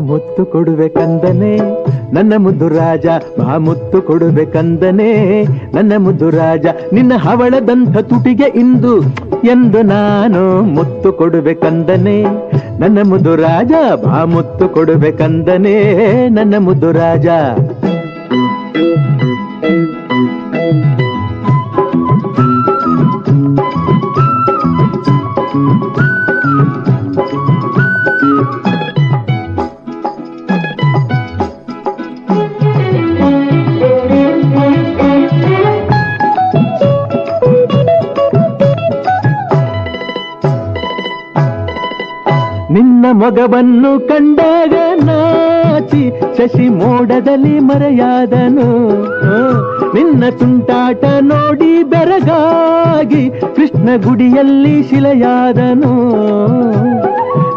ಮುತ್ತು ಕೊಡುವೆಕಂದನೆ ನನ್ನ ಮುದ್ದು ರಾಜ, ಬಾ ಮುತ್ತು ಕೊಡುವೆಕಂದನೆ ನನ್ನ ಮುದ್ದು ರಾಜ. ನಿನ್ನ ಹವಳದಂಥ ತುಟಿಗೆ ಇಂದು ಎಂದು ನಾನು ಮುತ್ತು ಕೊಡುವೆಕಂದನೆ ನನ್ನ ಮುದ್ದು ರಾಜ, ಬಾ ಮುತ್ತು ಕೊಡುವೆಕಂದನೆ ನನ್ನ ಮುದ್ದು ರಾಜ. ನಿನ್ನ ಮೊಗವನ್ನು ಕಂಡಾಗ ನಾಚಿ ಶಶಿ ಮೋಡದಲ್ಲಿ ಮರೆಯಾದನು, ನಿನ್ನ ತುಂಟಾಟ ನೋಡಿ ಬೆರಗಾಗಿ ಕೃಷ್ಣ ಗುಡಿಯಲ್ಲಿ ಶಿಲೆಯಾದನು.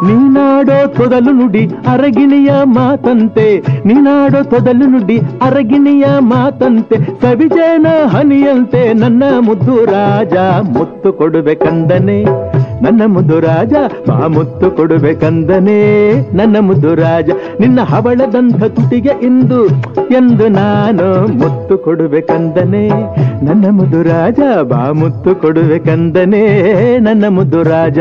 ನೀನಾಡೋ ತೊದಲು ನುಡಿ ಅರಗಿಣಿಯ ಮಾತಂತೆ, ನೀನಾಡೋ ತೊದಲು ನುಡಿ ಅರಗಿಣಿಯ ಮಾತಂತೆ, ಸವಿಜೇನ ಹನಿಯಂತೆ ನನ್ನ ಮುದ್ದು ರಾಜ ಮುತ್ತು ಕೊಡುವೆಕಂದನೆ ನನ್ನ ಮುದ್ದು ರಾಜ, ಬಾ ಮುತ್ತು ಕೊಡುವೆಕಂದನೆ ನನ್ನ ಮುದ್ದು ರಾಜ. ನಿನ್ನ ಹವಳದಂಥ ತುಟಿಗೆ ಇಂದು ಎಂದು ನಾನು ಮುತ್ತು ಕೊಡುವೆಕಂದನೆ ನನ್ನ ಮುದ್ದು ರಾಜ, ಬಾ ಮುತ್ತು ಕೊಡುವೆಕಂದನೆ ನನ್ನ ಮುದ್ದು ರಾಜ.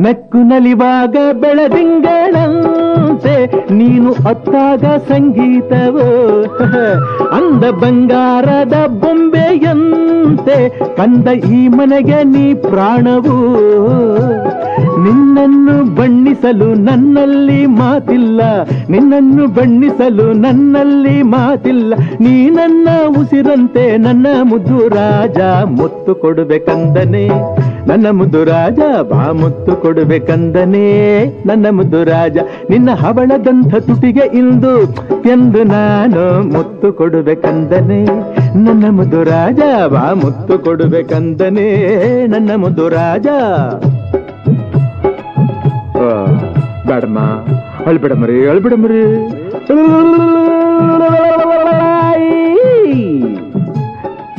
ನಕ್ಕು ನಲಿವಾಗ ಬೆಳದಿಂಗಳಂತೆ ನೀನು ಅತ್ತಾಗ ಸಂಗೀತವೋ, ಅಂದ ಬಂಗಾರದ ಬೊಂಬೆಯಂತೆ ಕಂದ ಈ ಮನೆಗೆ ನೀ ಪ್ರಾಣವು. ನಿನ್ನನ್ನು ಬಣ್ಣಿಸಲು ನನ್ನಲ್ಲಿ ಮಾತಿಲ್ಲ, ನಿನ್ನನ್ನು ಬಣ್ಣಿಸಲು ನನ್ನಲ್ಲಿ ಮಾತಿಲ್ಲ, ನೀ ನನ್ನ ಉಸಿರಂತೆ ನನ್ನ ಮುದ್ದು ರಾಜ ಮುತ್ತು ಕೊಡುವೆಕಂದನೆ ನನ್ನ ಮುದ್ದು ರಾಜ, ಬಾ ಮುತ್ತು ಕೊಡುವೆಕಂದನೆ ನನ್ನ ಮುದ್ದು ರಾಜ. ನಿನ್ನ ಹವಳದಂಥ ತುಟಿಗೆ ಇಂದು ಎಂದು ನಾನು ಮುತ್ತು ಕೊಡುವೆಕಂದನೆ ನನ್ನ ಮುದ್ದು ರಾಜ, ಬಾ ಮುತ್ತು ಕೊಡುವೆಕಂದನೆ ನನ್ನ ಮುದ್ದು ರಾಜ. ಬೇಡಮ್ಮ, ಅಳ್ಬಿಡಮರಿ ಅಳ್ಬಿಡಮರಿ.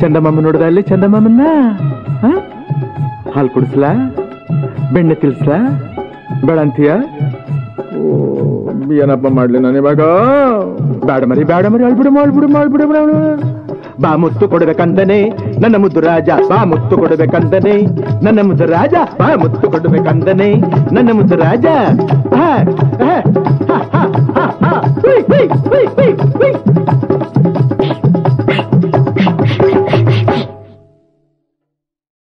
ಚಂದಮಾಮ ನೋಡ್ದ ಅಲ್ಲಿ ಚಂದಮಾಮನ್ನ? ಹಾಲು ಕುಡಿಸ್ಲಾ, ಬೆಣ್ಣೆ ತಿಳ್ಸ್ಲಾ, ಬೇಡ ಅಂತೀಯ? ಏನಪ್ಪ ಮಾಡ್ಲಿ ನಾನು ಇವಾಗ? ಬೇಡ ಮರಿ ಬೇಡ ಮರಿ, ಅಳ್ಬಿಡಮ್ಮ ಅಳ್ಬಿಡಮ್ಮ ಅಳ್ಬಿಡಮ್ಮ. ಬಾ ಮುತ್ತು ಕೊಡಬೇಕಂದನೆ ನನ್ನ ಮುದ್ದು ರಾಜ, ಬಾ ಮುತ್ತು ಕೊಡಬೇಕಂದನೆ ನನ್ನ ಮುದ್ದು ರಾಜ, ಬಾ ಮುತ್ತು ಕೊಡಬೇಕಂದನೆ ನನ್ನ ಮುದ್ದು ರಾಜ.